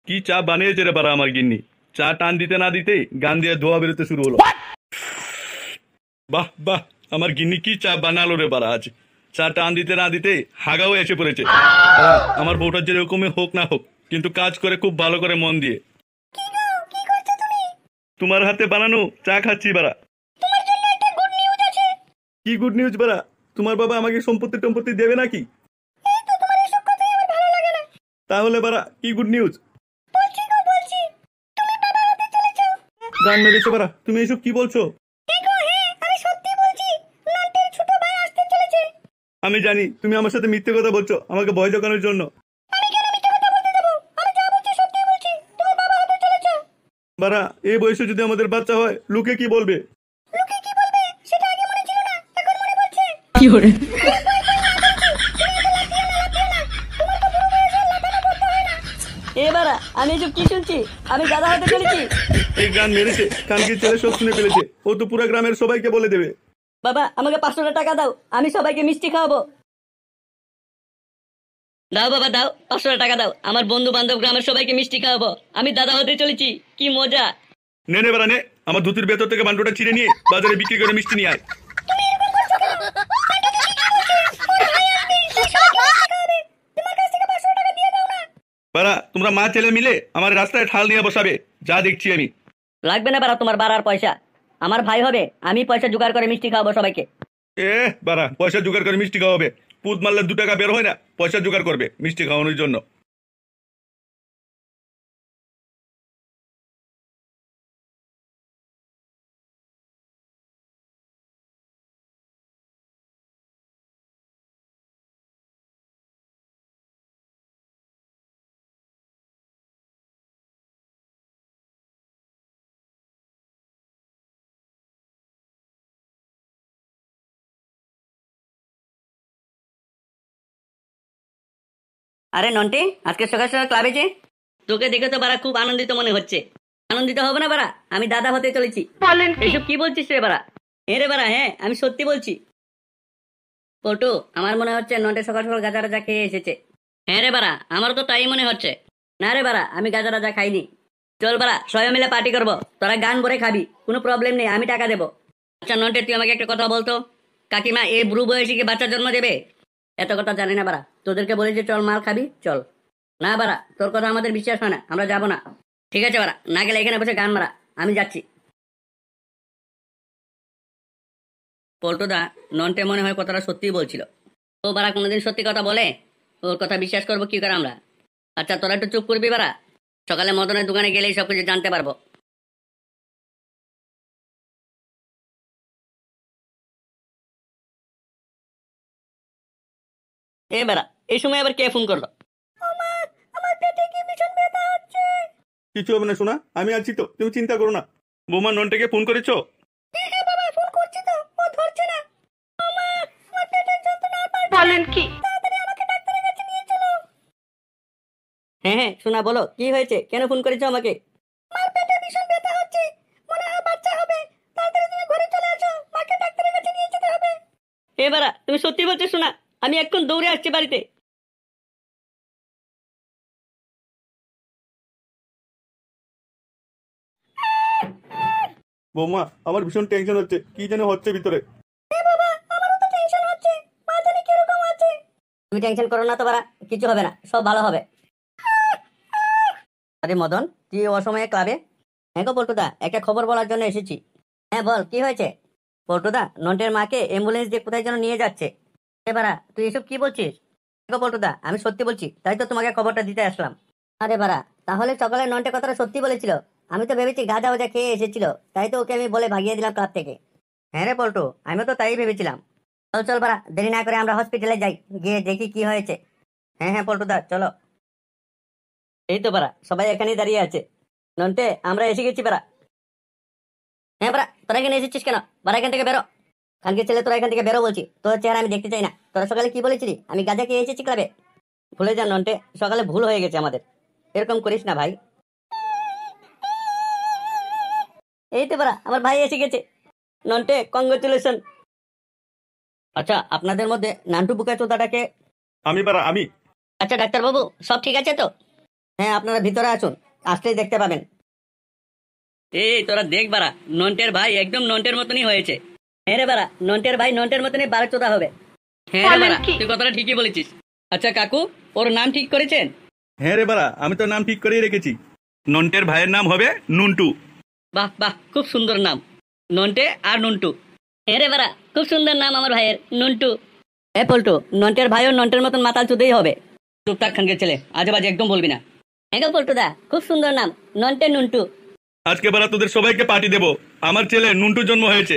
কি চা বানিয়েছে রে বাড়া আমার গিন্নি। চা টান দিতে না দিতেই গান দিয়ে ধোয়া বেরোতে শুরু হলো। বাহ বাহ, আমার গিন্নি কি চা বানালো রে বাড়া আজ। চা টান দিতে না দিতেই হাগাও এসে পড়েছে। আমার বউটা যেরকমই হোক না হোক, কিন্তু কাজ করে খুব ভালো করে মন দিয়ে। তোমার হাতে বানানো চা খাচ্ছি বাড়া। কি গুড নিউজ বাড়া? তোমার বাবা আমাকে সম্পত্তি টম্পত্তি দেবে নাকি? তাহলে বাড়া কি গুড নিউজ? গান মেরেছে বাড়া, তুমি এসব কি বলছো? আমি জানি তুমি আমার সাথে মিথ্যে কথা বলছো আমাকে ভয় দেখানোর জন্য। বাড়া, এই বয়সে যদি আমাদের বাচ্চা হয় লোকে কি বলবে? এবারা আমি এসব কি শুনছি? আমি গাধা হতে চলেছি। এই গান মেরেছে, কানকির ছেলে সব শুনে ফেলেছে। ও তো পুরো গ্রামের সবাইকে বলে দেবে। বাবা আমাকে 500 টাকা দাও, আমি সবাইকে মিষ্টি খাওয়াবো। দাও বাবা দাও, 500 টাকা দাও, আমার বন্ধু বান্ধব গ্রামের সবাইকে মিষ্টি খাওয়াবো। আমি দাদা হতে চলেছি, কি মজা। নে নে বাড়া নে, আমার ধুতির ভেতর থেকে বান্ডুটা ছিঁড়ে নিয়ে বাজারে বিক্রি করে মিষ্টি নিয়ে আয়। বাড়া, তোমরা মা ছেলে মিলে আমার রাস্তায় ঠাল নিয়ে বসাবে, যা দেখছি আমি। লাগবে না বাড়া তোমার বাড়ার পয়সা, আমার ভাই হবে, আমি পয়সা জোগাড় করে মিষ্টি খাওয়াবো সবাইকে। এ বাড়া, পয়সা জোগাড় করে মিষ্টি খাওয়াবে? পুত মারলে 2 টাকা বের হয় না, পয়সা জোগাড় করবে মিষ্টি খাওয়ানোর জন্য। আরে নন্টে, আজকে সকাল সকাল ক্লাবে যে? তোকে দেখে তো বাড়া খুব আনন্দিত মনে হচ্ছে। আনন্দিত হবে না বাড়া? আমি দাদা হতে চলেছি। এসব কি বলছিস রে বাড়া? রে বাড়া, হ্যাঁ আমি সত্যি বলছি। পটু, আমার মনে হচ্ছে নন্টে সকাল সকাল গাজা রাজা খেয়ে এসেছে। হ্যাঁ রে বাড়া, আমারও তো তাই মনে হচ্ছে। না রে বাড়া, আমি গাজা রাজা খাইনি। চল বাড়া, সবাই মিলে পার্টি করবো, তোরা গান ভরে খাবি, কোনো প্রবলেম নেই, আমি টাকা দেবো। আচ্ছা নন্টে, তুই আমাকে একটা কথা বলতো, কাকিমা এই বুড়ো বয়সে কি বাচ্চা জন্ম দেবে? এত কথা জানি না বাড়া, তোদেরকে বলি যে চল মাল খাবি চল। না বাড়া, তোর কথা আমাদের বিশ্বাস হয় না, আমরা যাবো না। ঠিক আছে বাড়া, না গেলে এখানে বসে গান মারা, আমি যাচ্ছি। পল্টুদা, নন্টে মনে হয় কথাটা সত্যিই বলছিল। ও বাড়া কোনোদিন সত্যি কথা বলে? ওর কথা বিশ্বাস করবো কি করে আমরা? আচ্ছা তোরা একটু চুপ করবি বাড়া, সকালে মদনের দোকানে গেলেই সবকিছু জানতে পারবো। এ বাড়া, এই সময় আবার কে ফোন করলো? কিছু হবে না শোনা, আমি আছি তো, তুমি চিন্তা করো না। বৌমা, ননটাকে ফোন করেছো? বলেন কি? হ্যাঁ হ্যাঁ শোনা, বলো কি হয়েছে, কেন ফোন করেছো আমাকে? এবারা তুমি সত্যি বলছো শোনা, আমি এখন দৌড়ে আসছি বাড়িতে। বৌমা, আমার ভীষণ টেনশন হচ্ছে, কি যেন হচ্ছে ভিতরে। তুমি টেনশন করো না তো বাড়া, কিছু হবে না, সব ভালো হবে। আরে মদন, তুই অসময়ে ক্লাবে? হ্যাঁ গো পল্টুদা, একটা খবর বলার জন্য এসেছি। হ্যাঁ বল, কি হয়েছে? পল্টুদা, নন্টের মাকে অ্যাম্বুলেন্স দিয়ে কোথায় যেন নিয়ে যাচ্ছে। বাড়া তুই এসব কি বলছিস? গো পল্টুদা, আমি সত্যি বলছি, তাই তো তোমাকে খবরটা দিতে আসলাম। আরে বাড়া, তাহলে সকালে নন্টে কথাটা সত্যি বলেছিল? আমি তো ভেবেছি গাঁজা ওজা খেয়ে এসেছিল, তাই তো ওকে আমি বলে ভাগিয়ে দিলাম ক্লাব থেকে। হ্যাঁ রে পল্টু, আমিও তো তাই ভেবেছিলাম। চল চল বাড়া, দেরি না করে আমরা হসপিটালে যাই, গিয়ে দেখি কি হয়েছে। হ্যাঁ হ্যাঁ পল্টুদা চলো। এই তো বাড়া, সবাই এখানেই দাঁড়িয়ে আছে। নন্টে, আমরা এসে গেছি বাড়া। হ্যাঁ বাড়া, তোরা এখানে এসেছিস কেন? বাড়া এখান থেকে বেরো। কালকে ছেলে, তোরা এখান থেকে বেরো বলছি, তোর চেহারা আমি দেখতে চাই না। তোরা সকালে কি বলেছিলি? আমি গাঁজা খেয়ে এসেছি ক্লাবে। ভুলে যা নন্টে, সকালে ভুল হয়ে গেছে আমাদের, এরকম করিস না ভাই। এই তো বাড়া, আমার ভাই এসে গেছে। নন্টে, কংগ্রেচুলেশন। আচ্ছা, আপনাদের মধ্যে নান্টু বুকা চোদাটাকে? আমি বাড়া, আমি। আচ্ছা ডাক্তারবাবু, সব ঠিক আছে তো? হ্যাঁ, আপনারা ভিতরে আসুন, আসলেই দেখতে পাবেন। এই তোরা দেখ বাড়া, নন্টের ভাই একদম নন্টের মতনই হয়েছে। হ্যাঁ রে বাড়া, নন্টের ভাই নন্টের মতনই বারোচোদা হবে। হ্যাঁ রে বলেন বাড়া, কি? তুই কথাটা ঠিকই বলেছিস। আচ্ছা কাকু, ওর নাম ঠিক করেছেন? হ্যাঁ রে বাড়া, আমি তো নাম ঠিক করেই রেখেছি। নন্টের ভাইয়ের নাম হবে নুন্টু। বাহ বাহ, খুব সুন্দর নাম, নন্টে আর নুন্টু। হ্যাঁ রে বাড়া, খুব সুন্দর নাম আমার ভাইয়ের, নুন্টু। এ পল্টু, নন্টের ভাইও নন্টের মতন মাতাল চুদেই হবে। টুকটাক খানকে ছেলে, আজে বাজে একদম বলবি না। হ্যাঁ গো পল্টুদা, খুব সুন্দর নাম, নন্টে নুন্টু। আজকে বাড়া তোদের সবাইকে পার্টি দেবো, আমার ছেলে নুন্টুর জন্ম হয়েছে।